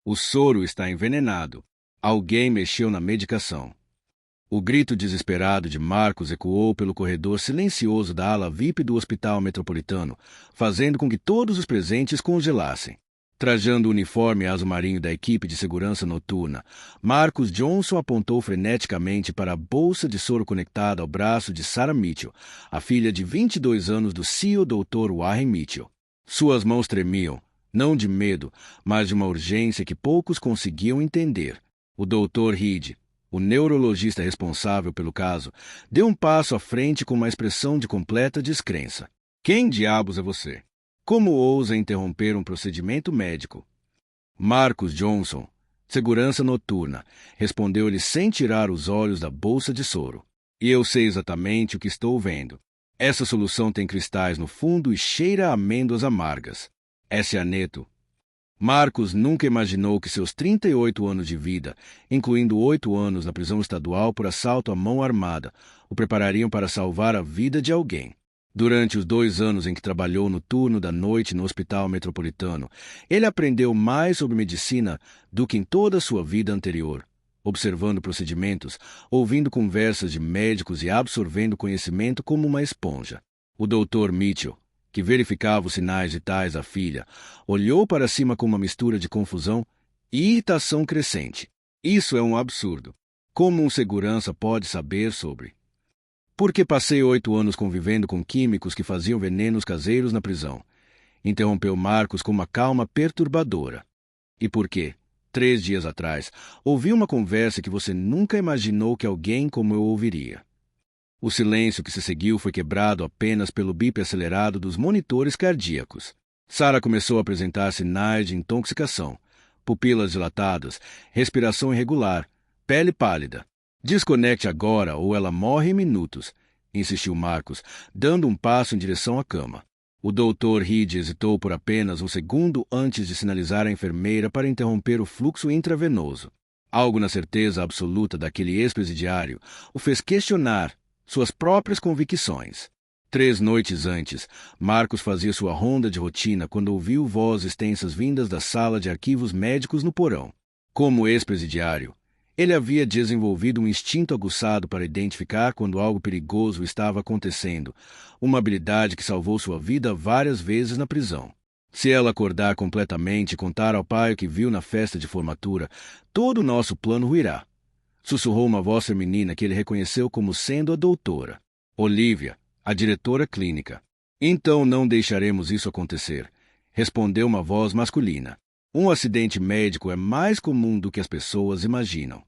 O soro está envenenado. Alguém mexeu na medicação. O grito desesperado de Marcos ecoou pelo corredor silencioso da ala VIP do Hospital Metropolitano, fazendo com que todos os presentes congelassem. Trajando o uniforme azul marinho da equipe de segurança noturna, Marcus Johnson apontou freneticamente para a bolsa de soro conectada ao braço de Sarah Mitchell, a filha de 22 anos do CEO Dr. Warren Mitchell. Suas mãos tremiam, não de medo, mas de uma urgência que poucos conseguiam entender. O Dr. Reed, o neurologista responsável pelo caso, deu um passo à frente com uma expressão de completa descrença. Quem diabos é você? Como ousa interromper um procedimento médico? Marcus Johnson, segurança noturna, respondeu-lhe sem tirar os olhos da bolsa de soro. E eu sei exatamente o que estou vendo. Essa solução tem cristais no fundo e cheira a amêndoas amargas. É cianeto. Marcos nunca imaginou que seus 38 anos de vida, incluindo 8 anos na prisão estadual por assalto à mão armada, o preparariam para salvar a vida de alguém. Durante os 2 anos em que trabalhou no turno da noite no Hospital Metropolitano, ele aprendeu mais sobre medicina do que em toda a sua vida anterior, observando procedimentos, ouvindo conversas de médicos e absorvendo conhecimento como uma esponja. O Dr. Mitchell, que verificava os sinais vitais da filha, olhou para cima com uma mistura de confusão e irritação crescente. Isso é um absurdo. Como um segurança pode saber sobre? Porque passei 8 anos convivendo com químicos que faziam venenos caseiros na prisão, interrompeu Marcos com uma calma perturbadora. E por quê? 3 dias atrás, ouvi uma conversa que você nunca imaginou que alguém como eu ouviria. O silêncio que se seguiu foi quebrado apenas pelo bip acelerado dos monitores cardíacos. Sarah começou a apresentar sinais de intoxicação, pupilas dilatadas, respiração irregular, pele pálida. Desconecte agora ou ela morre em minutos, insistiu Marcos, dando um passo em direção à cama. O Dr. Reed hesitou por apenas um segundo antes de sinalizar à enfermeira para interromper o fluxo intravenoso. Algo na certeza absoluta daquele ex-presidiário o fez questionar suas próprias convicções. 3 noites antes, Marcos fazia sua ronda de rotina quando ouviu vozes tensas vindas da sala de arquivos médicos no porão. Como ex-presidiário, ele havia desenvolvido um instinto aguçado para identificar quando algo perigoso estava acontecendo, uma habilidade que salvou sua vida várias vezes na prisão. Se ela acordar completamente e contar ao pai o que viu na festa de formatura, todo o nosso plano ruirá. Sussurrou uma voz feminina que ele reconheceu como sendo a doutora Olivia, a diretora clínica. Então não deixaremos isso acontecer, respondeu uma voz masculina. Um acidente médico é mais comum do que as pessoas imaginam.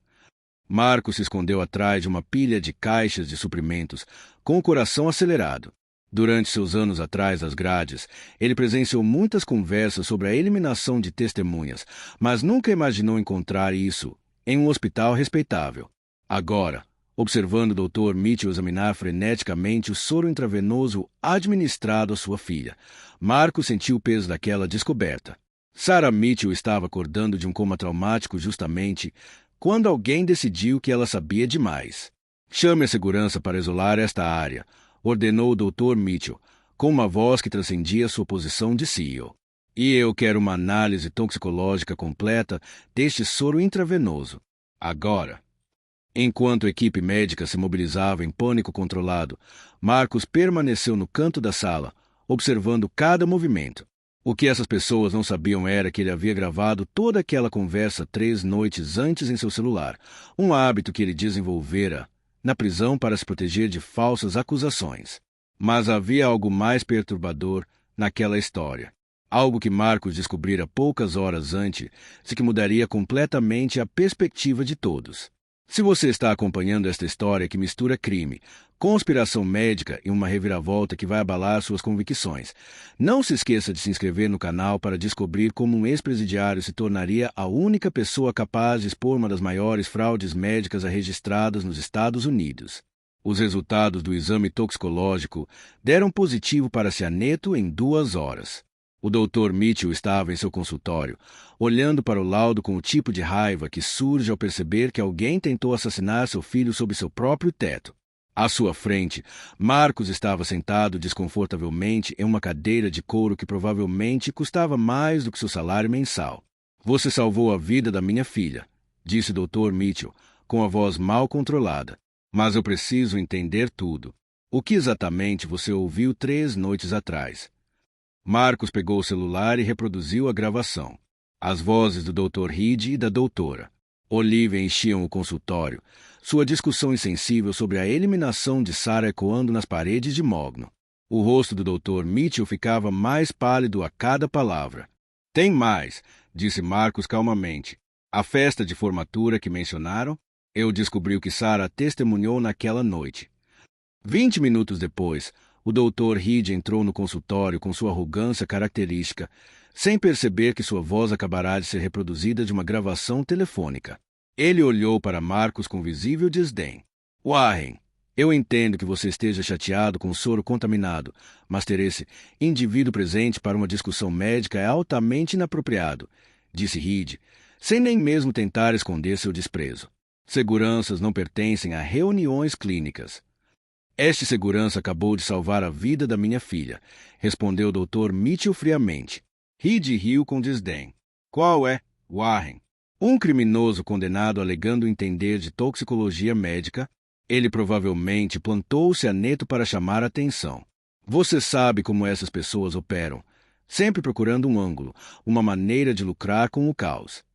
Marcos se escondeu atrás de uma pilha de caixas de suprimentos, com o coração acelerado. Durante seus anos atrás das grades, ele presenciou muitas conversas sobre a eliminação de testemunhas, mas nunca imaginou encontrar isso em um hospital respeitável. Agora, observando o Dr. Mitchell examinar freneticamente o soro intravenoso administrado à sua filha, Marcos sentiu o peso daquela descoberta. Sarah Mitchell estava acordando de um coma traumático justamente quando alguém decidiu que ela sabia demais. Chame a segurança para isolar esta área, ordenou o Dr. Mitchell, com uma voz que transcendia sua posição de CEO. E eu quero uma análise toxicológica completa deste soro intravenoso. Agora. Enquanto a equipe médica se mobilizava em pânico controlado, Marcos permaneceu no canto da sala, observando cada movimento. O que essas pessoas não sabiam era que ele havia gravado toda aquela conversa 3 noites antes em seu celular, um hábito que ele desenvolvera na prisão para se proteger de falsas acusações. Mas havia algo mais perturbador naquela história. Algo que Marcos descobrira poucas horas antes e que mudaria completamente a perspectiva de todos. Se você está acompanhando esta história que mistura crime, conspiração médica e uma reviravolta que vai abalar suas convicções, não se esqueça de se inscrever no canal para descobrir como um ex-presidiário se tornaria a única pessoa capaz de expor uma das maiores fraudes médicas registradas nos Estados Unidos. Os resultados do exame toxicológico deram positivo para cianeto em 2 horas. O Dr. Mitchell estava em seu consultório, olhando para o laudo com o tipo de raiva que surge ao perceber que alguém tentou assassinar seu filho sob seu próprio teto. À sua frente, Marcos estava sentado desconfortavelmente em uma cadeira de couro que provavelmente custava mais do que seu salário mensal. Você salvou a vida da minha filha, disse Dr. Mitchell, com a voz mal controlada. Mas eu preciso entender tudo. O que exatamente você ouviu 3 noites atrás? Marcus pegou o celular e reproduziu a gravação. As vozes do Dr. Reed e da doutora Olivia enchiam o consultório, sua discussão insensível sobre a eliminação de Sarah ecoando nas paredes de Mogno. O rosto do Dr. Mitchell ficava mais pálido a cada palavra. Tem mais, disse Marcus calmamente. A festa de formatura que mencionaram, eu descobri o que Sarah testemunhou naquela noite. 20 minutos depois, o Dr. Reed entrou no consultório com sua arrogância característica, sem perceber que sua voz acabará de ser reproduzida de uma gravação telefônica. Ele olhou para Marcus com visível desdém. Warren, eu entendo que você esteja chateado com o soro contaminado, mas ter esse indivíduo presente para uma discussão médica é altamente inapropriado, disse Reed, sem nem mesmo tentar esconder seu desprezo. Seguranças não pertencem a reuniões clínicas. Este segurança acabou de salvar a vida da minha filha, respondeu o Dr. Mitchell friamente. Reed riu com desdém. Qual é, Warren? Um criminoso condenado alegando entender de toxicologia médica? Ele provavelmente plantou o cianeto para chamar a atenção. Você sabe como essas pessoas operam, sempre procurando um ângulo, uma maneira de lucrar com o caos.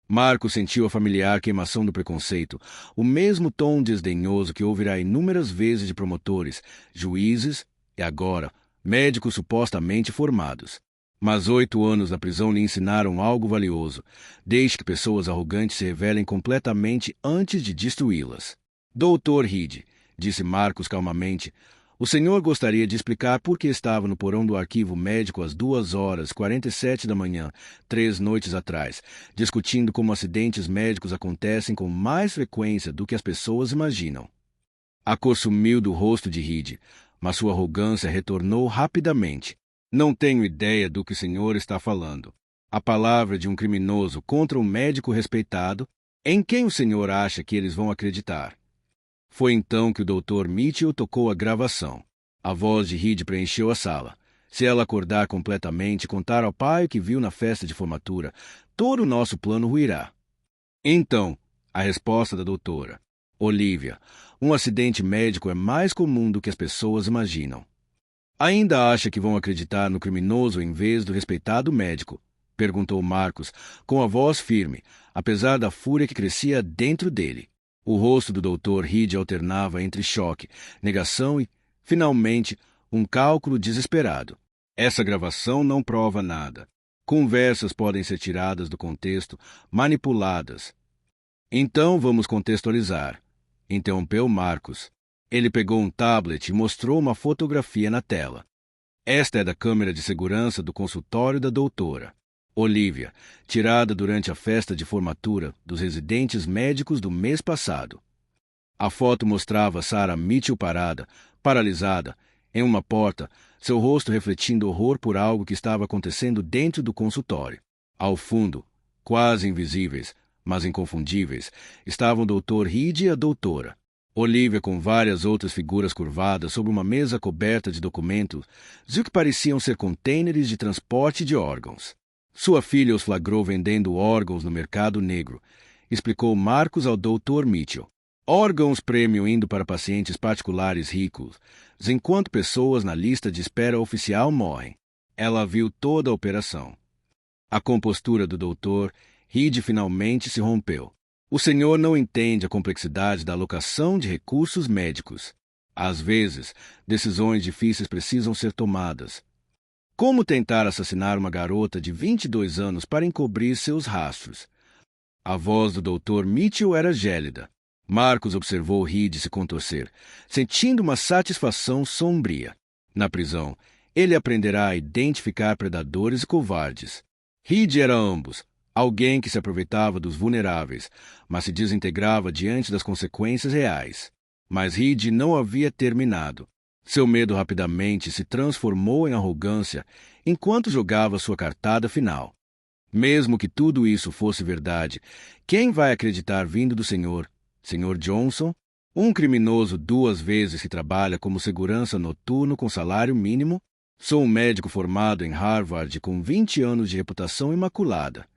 Marcos sentiu a familiar queimação do preconceito, o mesmo tom desdenhoso que ouvirá inúmeras vezes de promotores, juízes e, agora, médicos supostamente formados. Mas 8 anos na prisão lhe ensinaram algo valioso. Deixe que pessoas arrogantes se revelem completamente antes de destruí-las. Dr. Reed, disse Marcos calmamente, o senhor gostaria de explicar por que estava no porão do arquivo médico às 2h47 da manhã, 3 noites atrás, discutindo como acidentes médicos acontecem com mais frequência do que as pessoas imaginam. A cor sumiu do rosto de Reed, mas sua arrogância retornou rapidamente. Não tenho ideia do que o senhor está falando. A palavra de um criminoso contra um médico respeitado, em quem o senhor acha que eles vão acreditar? Foi então que o Dr. Mitchell tocou a gravação. A voz de Reed preencheu a sala. Se ela acordar completamente e contar ao pai o que viu na festa de formatura, todo o nosso plano ruirá. Então, a resposta da doutora Olivia, um acidente médico é mais comum do que as pessoas imaginam. Ainda acha que vão acreditar no criminoso em vez do respeitado médico? Perguntou Marcos, com a voz firme, apesar da fúria que crescia dentro dele. O rosto do Dr. Reed alternava entre choque, negação e, finalmente, um cálculo desesperado. Essa gravação não prova nada. Conversas podem ser tiradas do contexto, manipuladas. Então vamos contextualizar, interrompeu Marcos. Ele pegou um tablet e mostrou uma fotografia na tela. Esta é da câmera de segurança do consultório da doutora Olivia, tirada durante a festa de formatura dos residentes médicos do mês passado. A foto mostrava Sarah Mitchell parada, paralisada, em uma porta, seu rosto refletindo horror por algo que estava acontecendo dentro do consultório. Ao fundo, quase invisíveis, mas inconfundíveis, estavam o Dr. Reed e a doutora Olivia com várias outras figuras curvadas sobre uma mesa coberta de documentos e o que pareciam ser contêineres de transporte de órgãos. Sua filha os flagrou vendendo órgãos no mercado negro, explicou Marcos ao Dr. Mitchell. Órgãos premium indo para pacientes particulares ricos, enquanto pessoas na lista de espera oficial morrem. Ela viu toda a operação. A compostura do Dr. Reed finalmente se rompeu. O senhor não entende a complexidade da alocação de recursos médicos. Às vezes, decisões difíceis precisam ser tomadas. Como tentar assassinar uma garota de 22 anos para encobrir seus rastros? A voz do Dr. Mitchell era gélida. Marcos observou Reed se contorcer, sentindo uma satisfação sombria. Na prisão, ele aprenderá a identificar predadores e covardes. Reed era ambos, alguém que se aproveitava dos vulneráveis, mas se desintegrava diante das consequências reais. Mas Reed não havia terminado. Seu medo rapidamente se transformou em arrogância enquanto jogava sua cartada final. Mesmo que tudo isso fosse verdade, quem vai acreditar vindo do Sr. Johnson? Um criminoso 2 vezes que trabalha como segurança noturno com salário mínimo? Sou um médico formado em Harvard com 20 anos de reputação imaculada.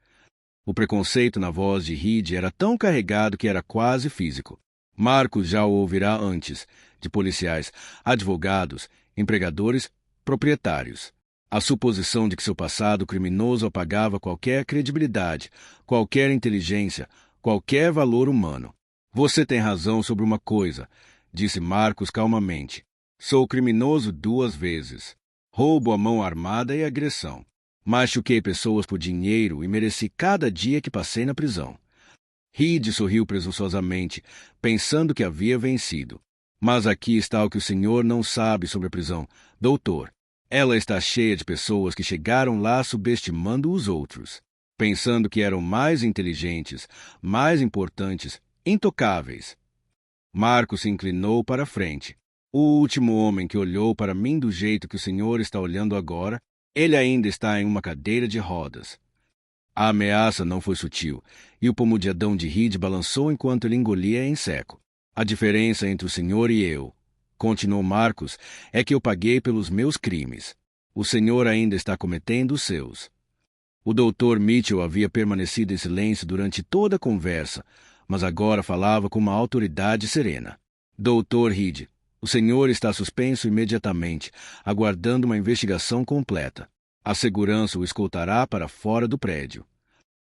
O preconceito na voz de Reed era tão carregado que era quase físico. Marcos já o ouvirá antes, de policiais, advogados, empregadores, proprietários. A suposição de que seu passado criminoso apagava qualquer credibilidade, qualquer inteligência, qualquer valor humano. Você tem razão sobre uma coisa, disse Marcos calmamente. Sou criminoso 2 vezes. Roubo à mão armada e agressão. Machuquei pessoas por dinheiro e mereci cada dia que passei na prisão. Reed sorriu presunçosamente, pensando que havia vencido. Mas aqui está o que o senhor não sabe sobre a prisão, doutor. Ela está cheia de pessoas que chegaram lá subestimando os outros, pensando que eram mais inteligentes, mais importantes, intocáveis. Marcos se inclinou para a frente. O último homem que olhou para mim do jeito que o senhor está olhando agora, ele ainda está em uma cadeira de rodas. A ameaça não foi sutil, e o pomo de Adão de Reed balançou enquanto ele engolia em seco. A diferença entre o senhor e eu, continuou Marcos, é que eu paguei pelos meus crimes. O senhor ainda está cometendo os seus. O Dr. Mitchell havia permanecido em silêncio durante toda a conversa, mas agora falava com uma autoridade serena. Dr. Reed, o senhor está suspenso imediatamente, aguardando uma investigação completa. A segurança o escoltará para fora do prédio.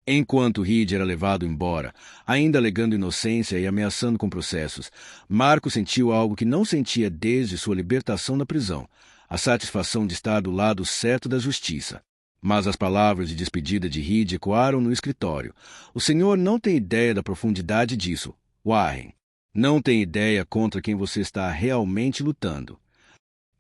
Enquanto Reed era levado embora, ainda alegando inocência e ameaçando com processos, Marcos sentiu algo que não sentia desde sua libertação da prisão, a satisfação de estar do lado certo da justiça. Mas as palavras de despedida de Reed ecoaram no escritório. O senhor não tem ideia da profundidade disso, Warren. Não tem ideia contra quem você está realmente lutando.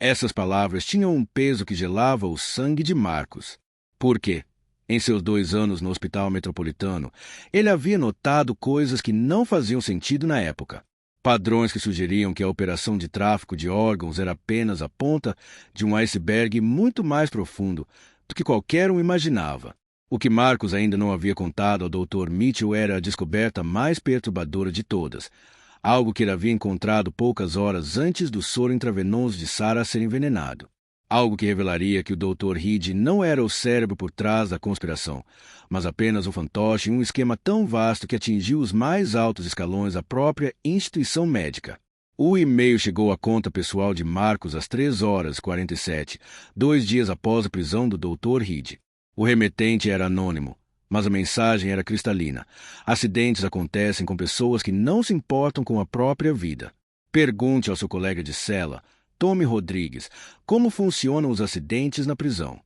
Essas palavras tinham um peso que gelava o sangue de Marcos. Por quê? Em seus 2 anos no Hospital Metropolitano, ele havia notado coisas que não faziam sentido na época. Padrões que sugeriam que a operação de tráfico de órgãos era apenas a ponta de um iceberg muito mais profundo do que qualquer um imaginava. O que Marcos ainda não havia contado ao Dr. Mitchell era a descoberta mais perturbadora de todas, algo que ele havia encontrado poucas horas antes do soro intravenoso de Sarah ser envenenado. Algo que revelaria que o Dr. Reed não era o cérebro por trás da conspiração, mas apenas um fantoche em um esquema tão vasto que atingiu os mais altos escalões da própria instituição médica. O e-mail chegou à conta pessoal de Marcos às 3h47, 2 dias após a prisão do Dr. Reed. O remetente era anônimo, mas a mensagem era cristalina. Acidentes acontecem com pessoas que não se importam com a própria vida. Pergunte ao seu colega de cela, Tommy Rodrigues, como funcionam os acidentes na prisão.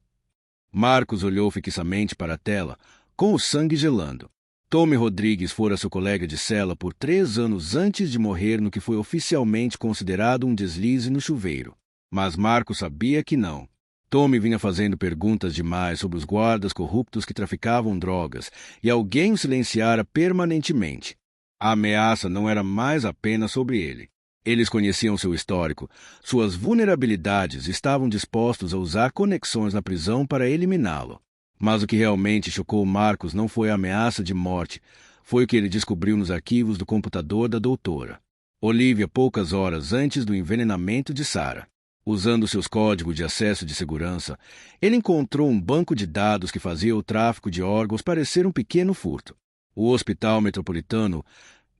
Marcos olhou fixamente para a tela, com o sangue gelando. Tommy Rodrigues fora seu colega de cela por 3 anos antes de morrer no que foi oficialmente considerado um deslize no chuveiro. Mas Marcos sabia que não. Tommy vinha fazendo perguntas demais sobre os guardas corruptos que traficavam drogas, e alguém o silenciara permanentemente. A ameaça não era mais apenas sobre ele. Eles conheciam seu histórico, suas vulnerabilidades e estavam dispostos a usar conexões na prisão para eliminá-lo. Mas o que realmente chocou Marcos não foi a ameaça de morte, foi o que ele descobriu nos arquivos do computador da doutora Olivia poucas horas antes do envenenamento de Sarah. Usando seus códigos de acesso de segurança, ele encontrou um banco de dados que fazia o tráfico de órgãos parecer um pequeno furto. O Hospital Metropolitano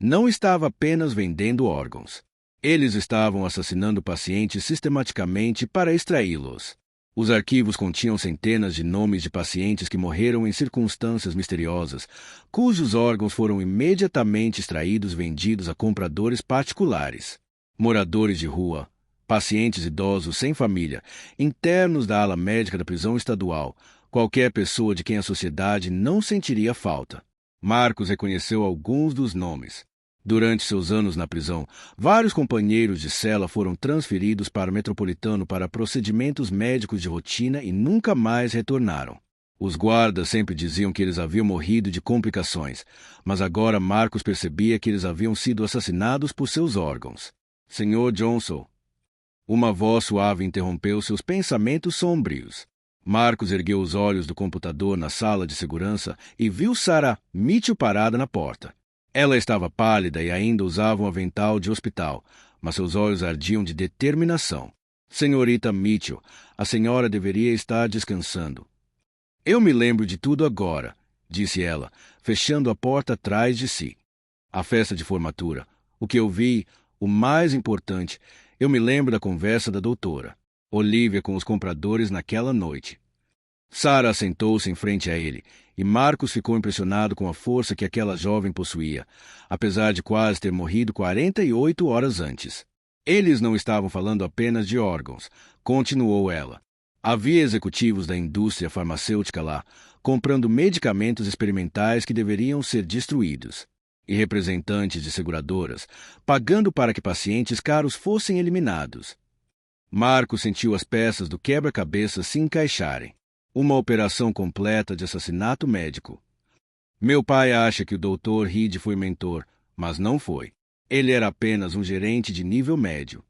não estava apenas vendendo órgãos. Eles estavam assassinando pacientes sistematicamente para extraí-los. Os arquivos continham centenas de nomes de pacientes que morreram em circunstâncias misteriosas, cujos órgãos foram imediatamente extraídos e vendidos a compradores particulares. Moradores de rua, pacientes idosos sem família, internos da ala médica da prisão estadual, qualquer pessoa de quem a sociedade não sentiria falta. Marcos reconheceu alguns dos nomes. Durante seus anos na prisão, vários companheiros de cela foram transferidos para o Metropolitano para procedimentos médicos de rotina e nunca mais retornaram. Os guardas sempre diziam que eles haviam morrido de complicações, mas agora Marcos percebia que eles haviam sido assassinados por seus órgãos. Sr. Johnson. Uma voz suave interrompeu seus pensamentos sombrios. Marcos ergueu os olhos do computador na sala de segurança e viu Sarah Mitchell parada na porta. Ela estava pálida e ainda usava um avental de hospital, mas seus olhos ardiam de determinação. Senhorita Mitchell, a senhora deveria estar descansando. Eu me lembro de tudo agora, disse ela, fechando a porta atrás de si. A festa de formatura. O que eu vi, o mais importante, eu me lembro da conversa da doutora Olivia com os compradores naquela noite. Sarah assentou-se em frente a ele, e Marcos ficou impressionado com a força que aquela jovem possuía, apesar de quase ter morrido 48 horas antes. Eles não estavam falando apenas de órgãos, continuou ela. Havia executivos da indústria farmacêutica lá, comprando medicamentos experimentais que deveriam ser destruídos, e representantes de seguradoras, pagando para que pacientes caros fossem eliminados. Marcos sentiu as peças do quebra-cabeças se encaixarem. Uma operação completa de assassinato médico. Meu pai acha que o Dr. Reed foi mentor, mas não foi. Ele era apenas um gerente de nível médio.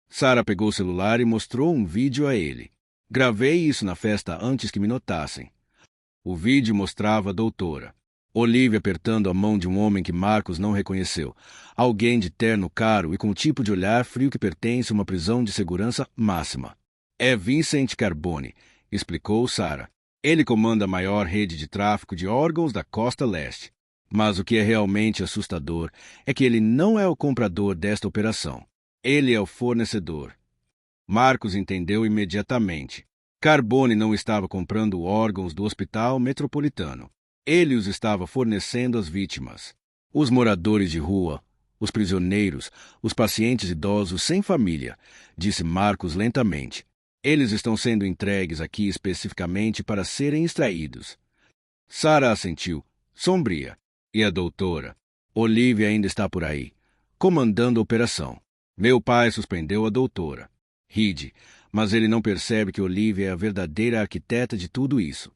Sarah pegou o celular e mostrou um vídeo a ele. Gravei isso na festa antes que me notassem. O vídeo mostrava a doutora Olivia apertando a mão de um homem que Marcos não reconheceu. Alguém de terno caro e com o tipo de olhar frio que pertence a uma prisão de segurança máxima. É Vincent Carbone, explicou Sarah. Ele comanda a maior rede de tráfico de órgãos da costa leste. Mas o que é realmente assustador é que ele não é o comprador desta operação. Ele é o fornecedor. Marcos entendeu imediatamente. Carbone não estava comprando órgãos do Hospital Metropolitano. Ele os estava fornecendo às vítimas. Os moradores de rua, os prisioneiros, os pacientes idosos sem família, disse Marcos lentamente. Eles estão sendo entregues aqui especificamente para serem extraídos. Sarah assentiu, sombria. E a doutora Olivia ainda está por aí, comandando a operação. Meu pai suspendeu a doutora Reed, mas ele não percebe que Olivia é a verdadeira arquiteta de tudo isso.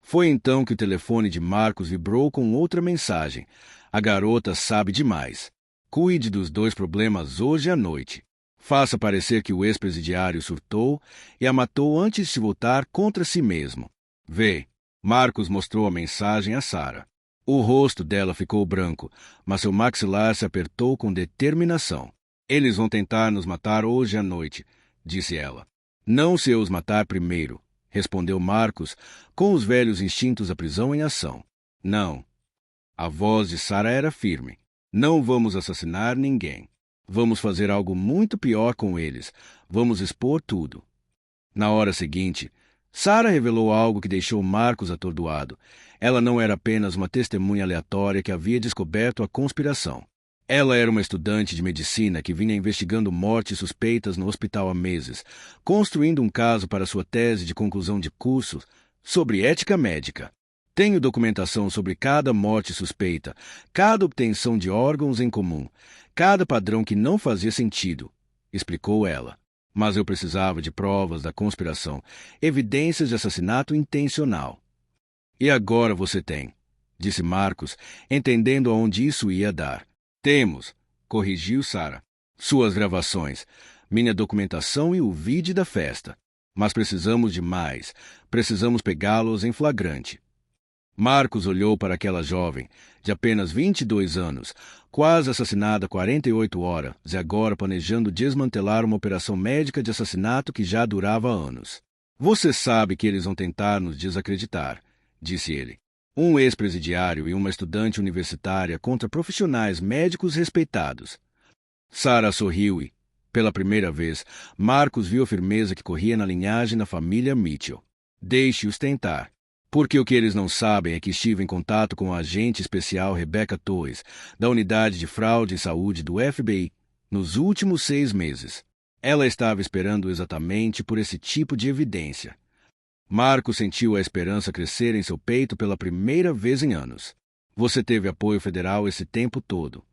Foi então que o telefone de Marcos vibrou com outra mensagem. A garota sabe demais. Cuide dos dois problemas hoje à noite. Faça parecer que o ex-presidiário surtou e a matou antes de voltar contra si mesmo. Vê. Marcos mostrou a mensagem a Sarah. O rosto dela ficou branco, mas seu maxilar se apertou com determinação. Eles vão tentar nos matar hoje à noite, disse ela. Não se eu os matar primeiro, respondeu Marcos, com os velhos instintos da prisão em ação. Não. A voz de Sarah era firme. Não vamos assassinar ninguém. Vamos fazer algo muito pior com eles. Vamos expor tudo. Na hora seguinte, Sarah revelou algo que deixou Marcos atordoado. Ela não era apenas uma testemunha aleatória que havia descoberto a conspiração. Ela era uma estudante de medicina que vinha investigando mortes suspeitas no hospital há meses, construindo um caso para sua tese de conclusão de curso sobre ética médica. Tenho documentação sobre cada morte suspeita, cada obtenção de órgãos em comum, cada padrão que não fazia sentido, explicou ela. Mas eu precisava de provas da conspiração, evidências de assassinato intencional. E agora você tem, disse Marcos, entendendo aonde isso ia dar. Temos, corrigiu Sarah. Suas gravações, minha documentação e o vídeo da festa. Mas precisamos de mais. Precisamos pegá-los em flagrante. Marcos olhou para aquela jovem, de apenas 22 anos, quase assassinada há 48 horas, e agora planejando desmantelar uma operação médica de assassinato que já durava anos. Você sabe que eles vão tentar nos desacreditar, disse ele. Um ex-presidiário e uma estudante universitária contra profissionais médicos respeitados. Sarah sorriu e, pela primeira vez, Marcos viu a firmeza que corria na linhagem da família Mitchell. Deixe-os tentar. Porque o que eles não sabem é que estive em contato com a agente especial Rebecca Torres, da Unidade de Fraude e Saúde do FBI, nos últimos 6 meses. Ela estava esperando exatamente por esse tipo de evidência. Marcos sentiu a esperança crescer em seu peito pela primeira vez em anos. Você teve apoio federal esse tempo todo.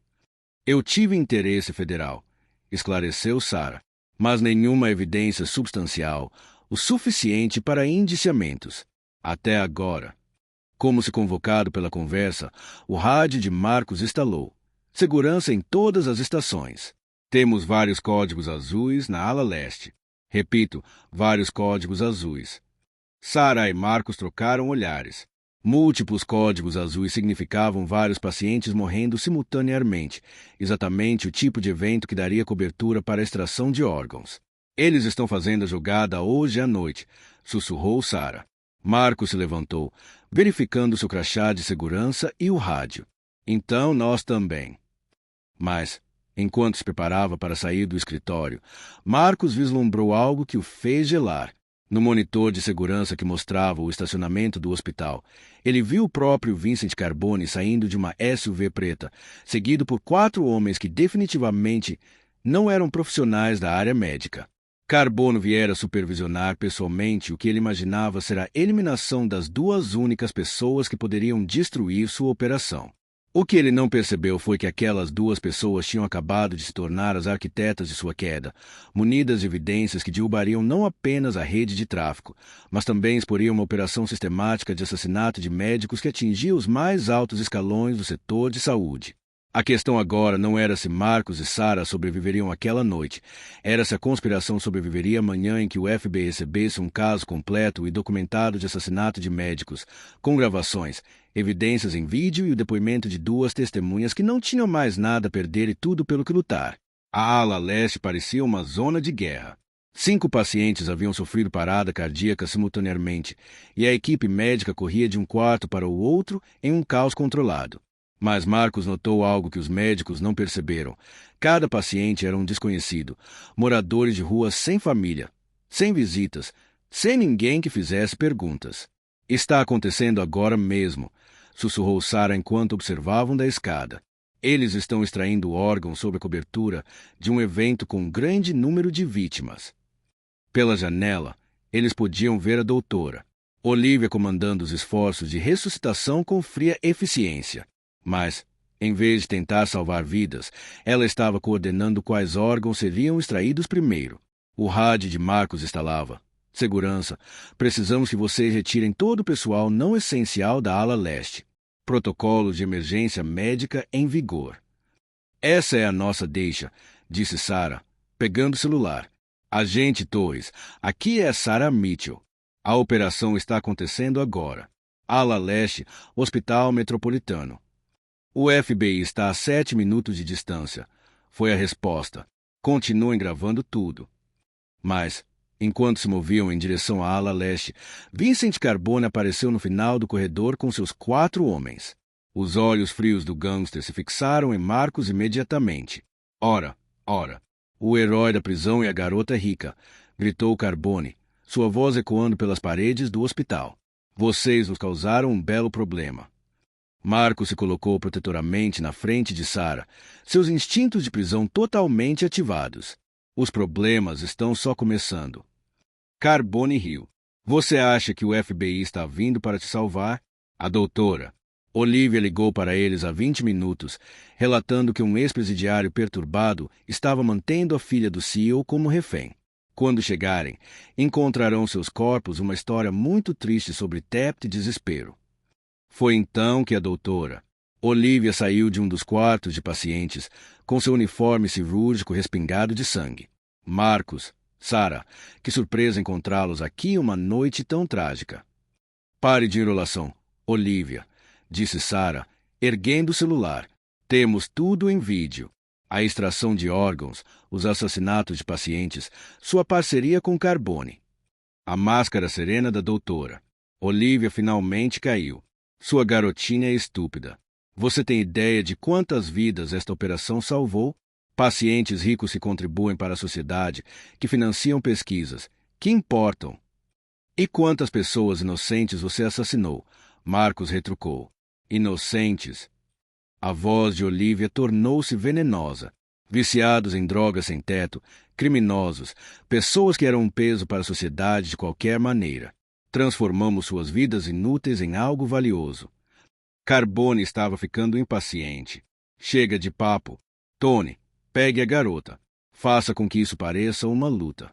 Eu tive interesse federal, esclareceu Sarah, mas nenhuma evidência substancial, o suficiente para indiciamentos. Até agora. Como se convocado pela conversa, o rádio de Marcos estalou. Segurança em todas as estações. Temos vários códigos azuis na ala leste. Repito, vários códigos azuis. Sarah e Marcos trocaram olhares. Múltiplos códigos azuis significavam vários pacientes morrendo simultaneamente, exatamente o tipo de evento que daria cobertura para a extração de órgãos. Eles estão fazendo a jogada hoje à noite, sussurrou Sarah. Marcos se levantou, verificando seu crachá de segurança e o rádio. Então nós também. Mas, enquanto se preparava para sair do escritório, Marcos vislumbrou algo que o fez gelar. No monitor de segurança que mostrava o estacionamento do hospital, ele viu o próprio Vincent Carbone saindo de uma SUV preta, seguido por 4 homens que definitivamente não eram profissionais da área médica. Carbone viera supervisionar pessoalmente o que ele imaginava ser a eliminação das 2 únicas pessoas que poderiam destruir sua operação. O que ele não percebeu foi que aquelas 2 pessoas tinham acabado de se tornar as arquitetas de sua queda, munidas de evidências que derrubariam não apenas a rede de tráfico, mas também exporiam uma operação sistemática de assassinato de médicos que atingia os mais altos escalões do setor de saúde. A questão agora não era se Marcos e Sarah sobreviveriam aquela noite, era se a conspiração sobreviveria amanhã em que o FBI recebesse um caso completo e documentado de assassinato de médicos, com gravações, evidências em vídeo e o depoimento de 2 testemunhas que não tinham mais nada a perder e tudo pelo que lutar. A ala leste parecia uma zona de guerra. 5 pacientes haviam sofrido parada cardíaca simultaneamente, e a equipe médica corria de um quarto para o outro em um caos controlado. Mas Marcos notou algo que os médicos não perceberam. Cada paciente era um desconhecido, moradores de rua sem família, sem visitas, sem ninguém que fizesse perguntas. Está acontecendo agora mesmo, sussurrou Sarah enquanto observavam da escada. Eles estão extraindo órgãos sob a cobertura de um evento com um grande número de vítimas. Pela janela, eles podiam ver a doutora Olivia comandando os esforços de ressuscitação com fria eficiência. Mas, em vez de tentar salvar vidas, ela estava coordenando quais órgãos seriam extraídos primeiro. O rádio de Marcos estalava. Segurança, precisamos que vocês retirem todo o pessoal não essencial da ala leste. Protocolo de emergência médica em vigor. Essa é a nossa deixa, disse Sarah, pegando o celular. Agente Torres, aqui é Sarah Mitchell. A operação está acontecendo agora. Ala leste, Hospital Metropolitano. O FBI está a 7 minutos de distância. Foi a resposta. Continuem gravando tudo. Mas, enquanto se moviam em direção à ala leste, Vincent Carbone apareceu no final do corredor com seus 4 homens. Os olhos frios do gangster se fixaram em Marcos imediatamente. Ora, o herói da prisão e a garota rica, gritou Carbone, sua voz ecoando pelas paredes do hospital. Vocês nos causaram um belo problema. Marcos se colocou protetoramente na frente de Sarah, seus instintos de prisão totalmente ativados. Os problemas estão só começando. Carbone riu. Você acha que o FBI está vindo para te salvar? A doutora Olivia ligou para eles há 20 minutos, relatando que um ex-presidiário perturbado estava mantendo a filha do CEO como refém. Quando chegarem, encontrarão seus corpos uma história muito triste sobre tepto e desespero. Foi então que a doutora Olivia saiu de um dos quartos de pacientes com seu uniforme cirúrgico respingado de sangue. Marcos, Sarah, que surpresa encontrá-los aqui uma noite tão trágica. Pare de enrolação, Olivia, disse Sarah, erguendo o celular. Temos tudo em vídeo. A extração de órgãos, os assassinatos de pacientes, sua parceria com Carbone. A máscara serena da doutora. Olivia finalmente caiu. Sua garotinha é estúpida. Você tem ideia de quantas vidas esta operação salvou? Pacientes ricos que contribuem para a sociedade, que financiam pesquisas, que importam. E quantas pessoas inocentes você assassinou? Marcos retrucou. Inocentes. A voz de Olivia tornou-se venenosa. Viciados em drogas sem teto, criminosos, pessoas que eram um peso para a sociedade de qualquer maneira. Transformamos suas vidas inúteis em algo valioso. Carbone estava ficando impaciente. Chega de papo. Tony, pegue a garota. Faça com que isso pareça uma luta.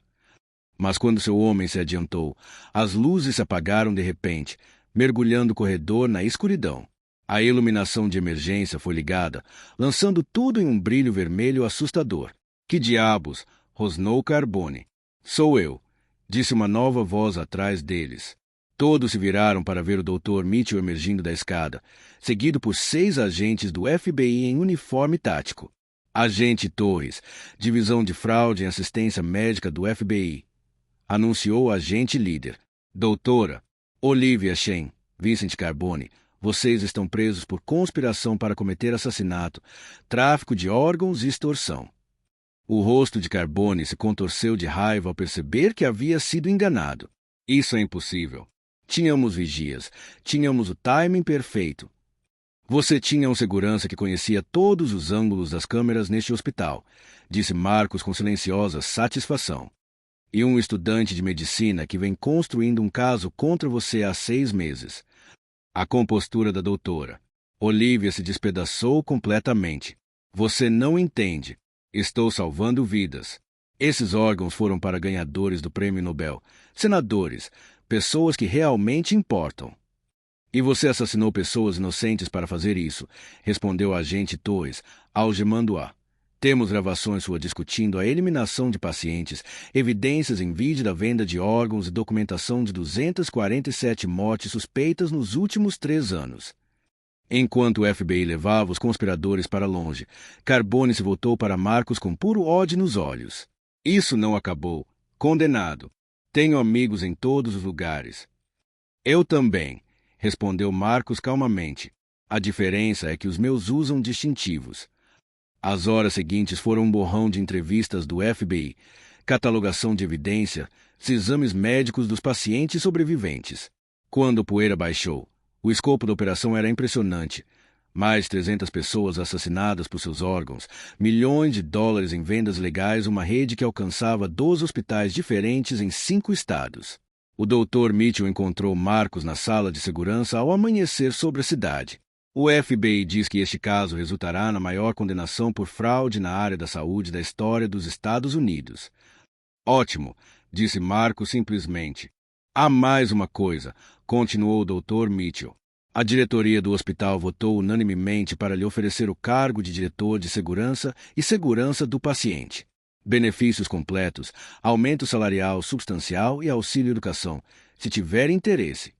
Mas quando seu homem se adiantou, as luzes se apagaram de repente, mergulhando o corredor na escuridão. A iluminação de emergência foi ligada, lançando tudo em um brilho vermelho assustador. Que diabos! Rosnou Carbone. Sou eu, disse uma nova voz atrás deles. Todos se viraram para ver o Dr. Mitchell emergindo da escada, seguido por 6 agentes do FBI em uniforme tático. Agente Torres, Divisão de Fraude e Assistência Médica do FBI, anunciou o agente líder. Doutora Olivia Shen, Vincent Carbone, vocês estão presos por conspiração para cometer assassinato, tráfico de órgãos e extorsão. O rosto de Carbone se contorceu de raiva ao perceber que havia sido enganado. Isso é impossível. Tínhamos vigias, tínhamos o timing perfeito. Você tinha um segurança que conhecia todos os ângulos das câmeras neste hospital, disse Marcos com silenciosa satisfação. E um estudante de medicina que vem construindo um caso contra você há 6 meses. A compostura da doutora. Olivia se despedaçou completamente. Você não entende. Estou salvando vidas. Esses órgãos foram para ganhadores do Prêmio Nobel, senadores, pessoas que realmente importam. E você assassinou pessoas inocentes para fazer isso, respondeu o agente Toes, algemando-a. Temos gravações sua discutindo a eliminação de pacientes, evidências em vídeo da venda de órgãos e documentação de 247 mortes suspeitas nos últimos 3 anos. Enquanto o FBI levava os conspiradores para longe, Carbone se voltou para Marcos com puro ódio nos olhos. Isso não acabou. Condenado. Tenho amigos em todos os lugares. Eu também, respondeu Marcos calmamente. A diferença é que os meus usam distintivos. As horas seguintes foram um borrão de entrevistas do FBI, catalogação de evidência, exames médicos dos pacientes sobreviventes. Quando a poeira baixou, o escopo da operação era impressionante. Mais de 300 pessoas assassinadas por seus órgãos, milhões de dólares em vendas legais, uma rede que alcançava 12 hospitais diferentes em 5 estados. O Dr. Mitchell encontrou Marcos na sala de segurança ao amanhecer sobre a cidade. O FBI diz que este caso resultará na maior condenação por fraude na área da saúde da história dos Estados Unidos. Ótimo, disse Marcos simplesmente. Há mais uma coisa, continuou o Dr. Mitchell. A diretoria do hospital votou unanimemente para lhe oferecer o cargo de diretor de segurança e segurança do paciente. Benefícios completos, aumento salarial substancial e auxílio-educação, se tiver interesse.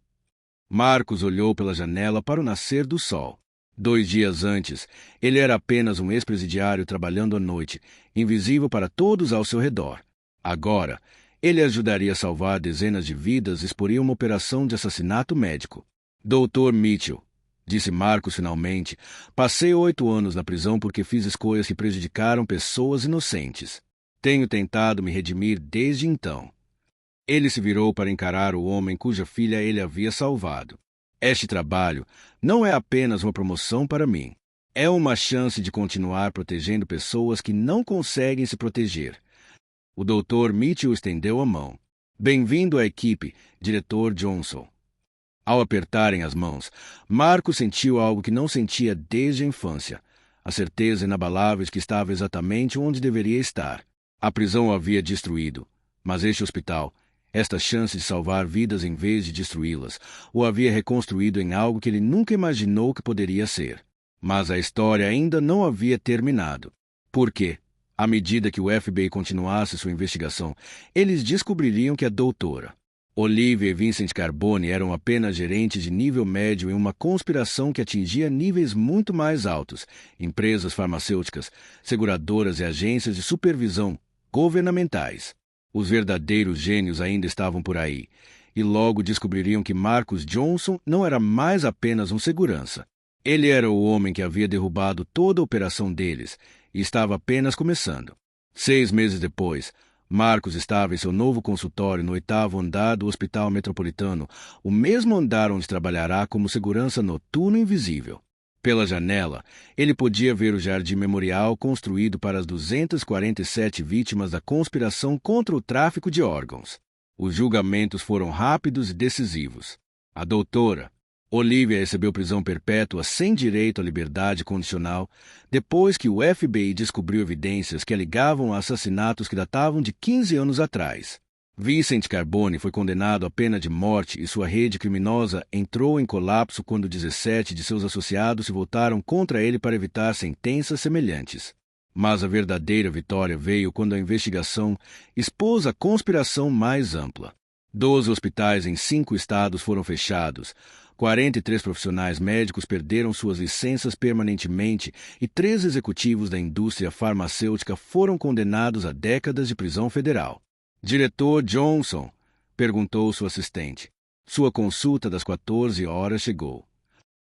Marcos olhou pela janela para o nascer do sol. 2 dias antes, ele era apenas um ex-presidiário trabalhando à noite, invisível para todos ao seu redor. Agora, ele ajudaria a salvar dezenas de vidas e exporia uma operação de assassinato médico. Dr. Mitchell, disse Marcos finalmente, passei 8 anos na prisão porque fiz escolhas que prejudicaram pessoas inocentes. Tenho tentado me redimir desde então. Ele se virou para encarar o homem cuja filha ele havia salvado. Este trabalho não é apenas uma promoção para mim. É uma chance de continuar protegendo pessoas que não conseguem se proteger. O Dr. Mitchell estendeu a mão. Bem-vindo à equipe, Diretor Johnson. Ao apertarem as mãos, Marcos sentiu algo que não sentia desde a infância, a certeza inabalável de que estava exatamente onde deveria estar. A prisão o havia destruído, mas este hospital, esta chance de salvar vidas em vez de destruí-las, o havia reconstruído em algo que ele nunca imaginou que poderia ser. Mas a história ainda não havia terminado. Por quê? À medida que o FBI continuasse sua investigação, eles descobririam que a doutora Olivia e Vincent Carbone eram apenas gerentes de nível médio em uma conspiração que atingia níveis muito mais altos, empresas farmacêuticas, seguradoras e agências de supervisão governamentais. Os verdadeiros gênios ainda estavam por aí, e logo descobririam que Marcos Johnson não era mais apenas um segurança. Ele era o homem que havia derrubado toda a operação deles e estava apenas começando. 6 meses depois, Marcos estava em seu novo consultório no 8º andar do Hospital Metropolitano, o mesmo andar onde trabalhará como segurança noturno invisível. Pela janela, ele podia ver o jardim memorial construído para as 247 vítimas da conspiração contra o tráfico de órgãos. Os julgamentos foram rápidos e decisivos. A doutora Olivia recebeu prisão perpétua sem direito à liberdade condicional depois que o FBI descobriu evidências que a ligavam a assassinatos que datavam de 15 anos atrás. Vincent Carbone foi condenado à pena de morte e sua rede criminosa entrou em colapso quando 17 de seus associados se voltaram contra ele para evitar sentenças semelhantes. Mas a verdadeira vitória veio quando a investigação expôs a conspiração mais ampla. 12 hospitais em 5 estados foram fechados, 43 profissionais médicos perderam suas licenças permanentemente e 3 executivos da indústria farmacêutica foram condenados a décadas de prisão federal. Diretor Johnson, perguntou sua assistente. Sua consulta das 14 horas chegou.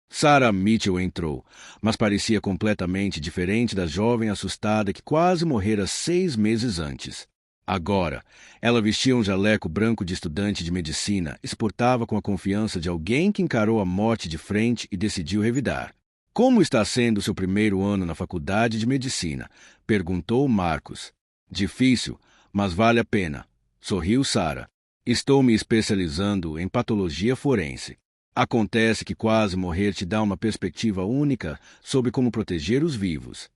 Sarah Mitchell entrou, mas parecia completamente diferente da jovem assustada que quase morrera 6 meses antes. Agora, ela vestia um jaleco branco de estudante de medicina e se portava com a confiança de alguém que encarou a morte de frente e decidiu revidar. Como está sendo seu primeiro ano na faculdade de medicina? Perguntou Marcos. Difícil, mas vale a pena, sorriu Sarah. Estou me especializando em patologia forense. Acontece que quase morrer te dá uma perspectiva única sobre como proteger os vivos.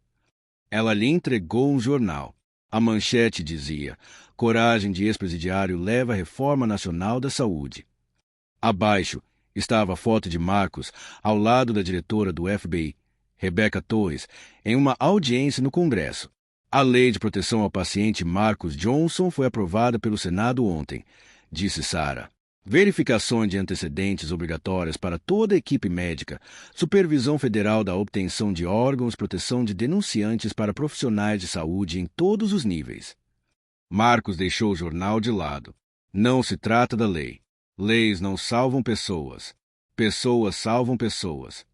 Ela lhe entregou um jornal. A manchete dizia: Coragem de ex-presidiário leva à reforma nacional da saúde. Abaixo estava a foto de Marcos ao lado da diretora do FBI, Rebecca Torres, em uma audiência no Congresso. A Lei de Proteção ao Paciente Marcos Johnson foi aprovada pelo Senado ontem, disse Sarah. Verificações de antecedentes obrigatórias para toda a equipe médica, supervisão federal da obtenção de órgãos, proteção de denunciantes para profissionais de saúde em todos os níveis. Marcos deixou o jornal de lado. Não se trata da lei. Leis não salvam pessoas. Pessoas salvam pessoas.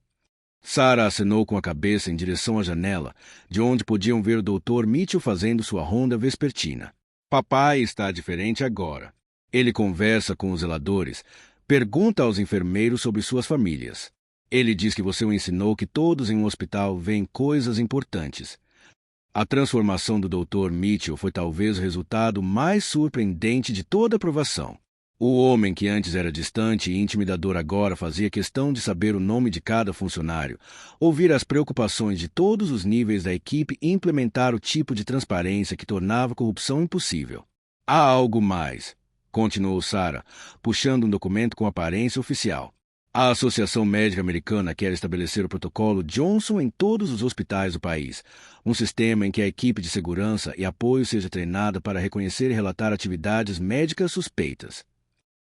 Sarah acenou com a cabeça em direção à janela, de onde podiam ver o Dr. Mitchell fazendo sua ronda vespertina. Papai está diferente agora. Ele conversa com os zeladores, pergunta aos enfermeiros sobre suas famílias. Ele diz que você o ensinou que todos em um hospital veem coisas importantes. A transformação do Dr. Mitchell foi talvez o resultado mais surpreendente de toda a provação. O homem que antes era distante e intimidador agora fazia questão de saber o nome de cada funcionário, ouvir as preocupações de todos os níveis da equipe e implementar o tipo de transparência que tornava a corrupção impossível. Há algo mais, continuou Sarah, puxando um documento com aparência oficial. A Associação Médica Americana quer estabelecer o protocolo Johnson em todos os hospitais do país, um sistema em que a equipe de segurança e apoio seja treinada para reconhecer e relatar atividades médicas suspeitas.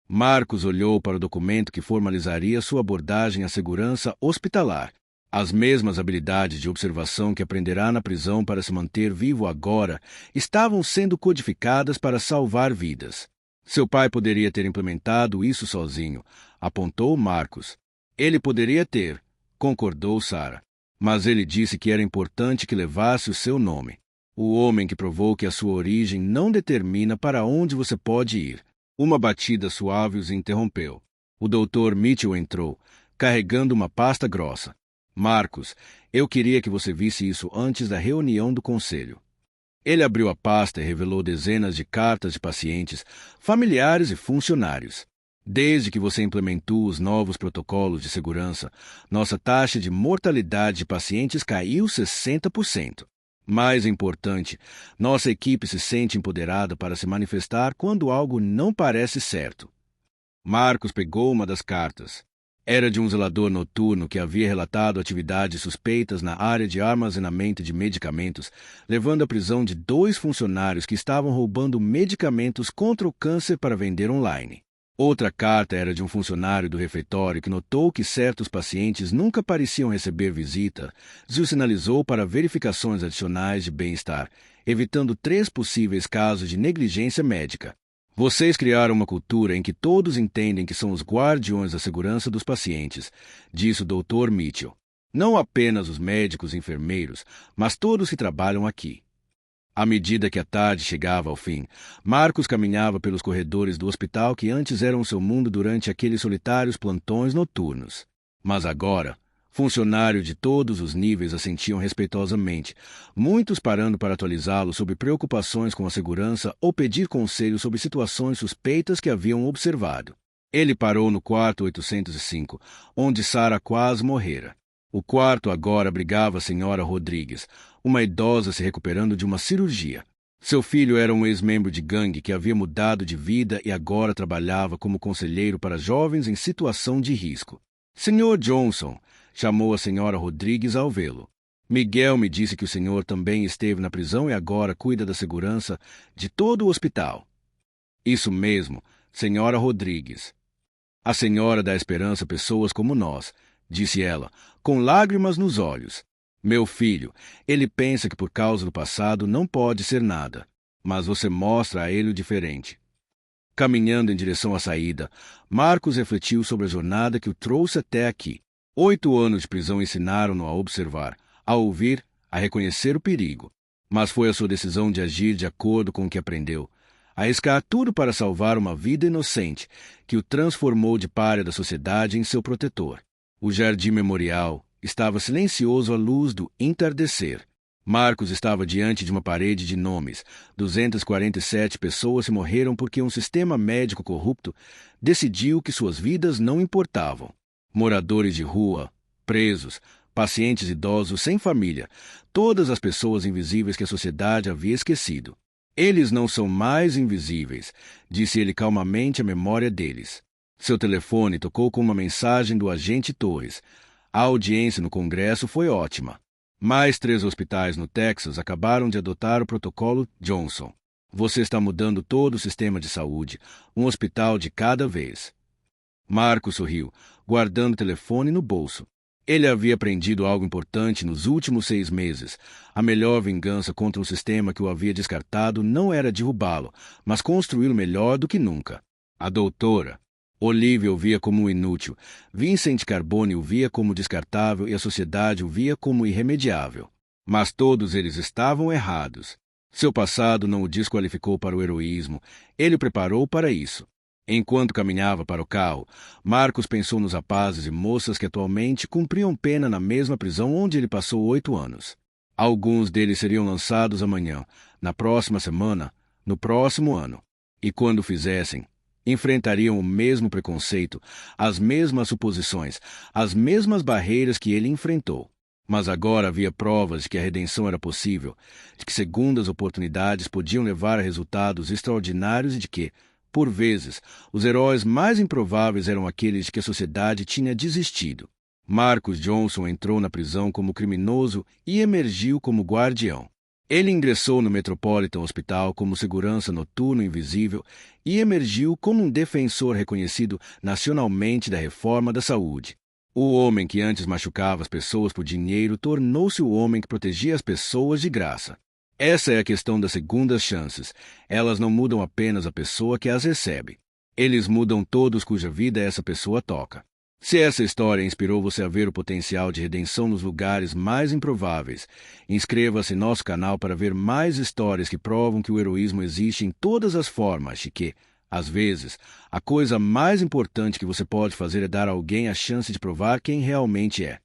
Marcos olhou para o documento que formalizaria sua abordagem à segurança hospitalar. As mesmas habilidades de observação que aprenderá na prisão para se manter vivo agora estavam sendo codificadas para salvar vidas. Seu pai poderia ter implementado isso sozinho, apontou Marcos. Ele poderia ter, concordou Sarah. Mas ele disse que era importante que levasse o seu nome. O homem que provou que a sua origem não determina para onde você pode ir. Uma batida suave os interrompeu. O Dr. Mitchell entrou, carregando uma pasta grossa. Marcos, eu queria que você visse isso antes da reunião do conselho. Ele abriu a pasta e revelou dezenas de cartas de pacientes, familiares e funcionários. Desde que você implementou os novos protocolos de segurança, nossa taxa de mortalidade de pacientes caiu 60%. Mais importante, nossa equipe se sente empoderada para se manifestar quando algo não parece certo. Marcos pegou uma das cartas. Era de um zelador noturno que havia relatado atividades suspeitas na área de armazenamento de medicamentos, levando à prisão de 2 funcionários que estavam roubando medicamentos contra o câncer para vender online. Outra carta era de um funcionário do refeitório que notou que certos pacientes nunca pareciam receber visita e o sinalizou para verificações adicionais de bem-estar, evitando 3 possíveis casos de negligência médica. Vocês criaram uma cultura em que todos entendem que são os guardiões da segurança dos pacientes, disse o Dr. Mitchell. Não apenas os médicos e enfermeiros, mas todos que trabalham aqui. À medida que a tarde chegava ao fim, Marcos caminhava pelos corredores do hospital que antes eram seu mundo durante aqueles solitários plantões noturnos. Mas agora, funcionários de todos os níveis assentiam respeitosamente, muitos parando para atualizá-lo sobre preocupações com a segurança ou pedir conselho sobre situações suspeitas que haviam observado. Ele parou no quarto 805, onde Sarah quase morrera. O quarto agora abrigava a senhora Rodrigues, uma idosa se recuperando de uma cirurgia. Seu filho era um ex-membro de gangue que havia mudado de vida e agora trabalhava como conselheiro para jovens em situação de risco. Sr. Johnson, chamou a senhora Rodrigues ao vê-lo. Miguel me disse que o senhor também esteve na prisão e agora cuida da segurança de todo o hospital. Isso mesmo, senhora Rodrigues. A senhora dá esperança a pessoas como nós, disse ela, com lágrimas nos olhos. Meu filho, ele pensa que por causa do passado não pode ser nada, mas você mostra a ele o diferente. Caminhando em direção à saída, Marcos refletiu sobre a jornada que o trouxe até aqui. 8 anos de prisão ensinaram-no a observar, a ouvir, a reconhecer o perigo. Mas foi a sua decisão de agir de acordo com o que aprendeu, arriscar tudo para salvar uma vida inocente, que o transformou de pária da sociedade em seu protetor. O jardim memorial estava silencioso à luz do entardecer. Marcos estava diante de uma parede de nomes. 247 pessoas se morreram porque um sistema médico corrupto decidiu que suas vidas não importavam. Moradores de rua, presos, pacientes idosos sem família, todas as pessoas invisíveis que a sociedade havia esquecido. Eles não são mais invisíveis, disse ele calmamente à memória deles. Seu telefone tocou com uma mensagem do agente Torres. A audiência no Congresso foi ótima. Mais 3 hospitais no Texas acabaram de adotar o protocolo Johnson. Você está mudando todo o sistema de saúde, um hospital de cada vez. Marcos sorriu, guardando o telefone no bolso. Ele havia aprendido algo importante nos últimos 6 meses. A melhor vingança contra um sistema que o havia descartado não era derrubá-lo, mas construí-lo melhor do que nunca. A doutora Olivia o via como um inútil, Vincent Carbone o via como descartável e a sociedade o via como irremediável. Mas todos eles estavam errados. Seu passado não o desqualificou para o heroísmo, ele o preparou para isso. Enquanto caminhava para o carro, Marcos pensou nos rapazes e moças que atualmente cumpriam pena na mesma prisão onde ele passou 8 anos. Alguns deles seriam lançados amanhã, na próxima semana, no próximo ano. E quando o fizessem, enfrentariam o mesmo preconceito, as mesmas suposições, as mesmas barreiras que ele enfrentou. Mas agora havia provas de que a redenção era possível, de que segundas oportunidades podiam levar a resultados extraordinários e de que, por vezes, os heróis mais improváveis eram aqueles de que a sociedade tinha desistido. Marcos Johnson entrou na prisão como criminoso e emergiu como guardião. Ele ingressou no Metropolitan Hospital como segurança noturno invisível e emergiu como um defensor reconhecido nacionalmente da reforma da saúde. O homem que antes machucava as pessoas por dinheiro tornou-se o homem que protegia as pessoas de graça. Essa é a questão das segundas chances. Elas não mudam apenas a pessoa que as recebe. Eles mudam todos cuja vida essa pessoa toca. Se essa história inspirou você a ver o potencial de redenção nos lugares mais improváveis, inscreva-se em nosso canal para ver mais histórias que provam que o heroísmo existe em todas as formas e que, às vezes, a coisa mais importante que você pode fazer é dar a alguém a chance de provar quem realmente é.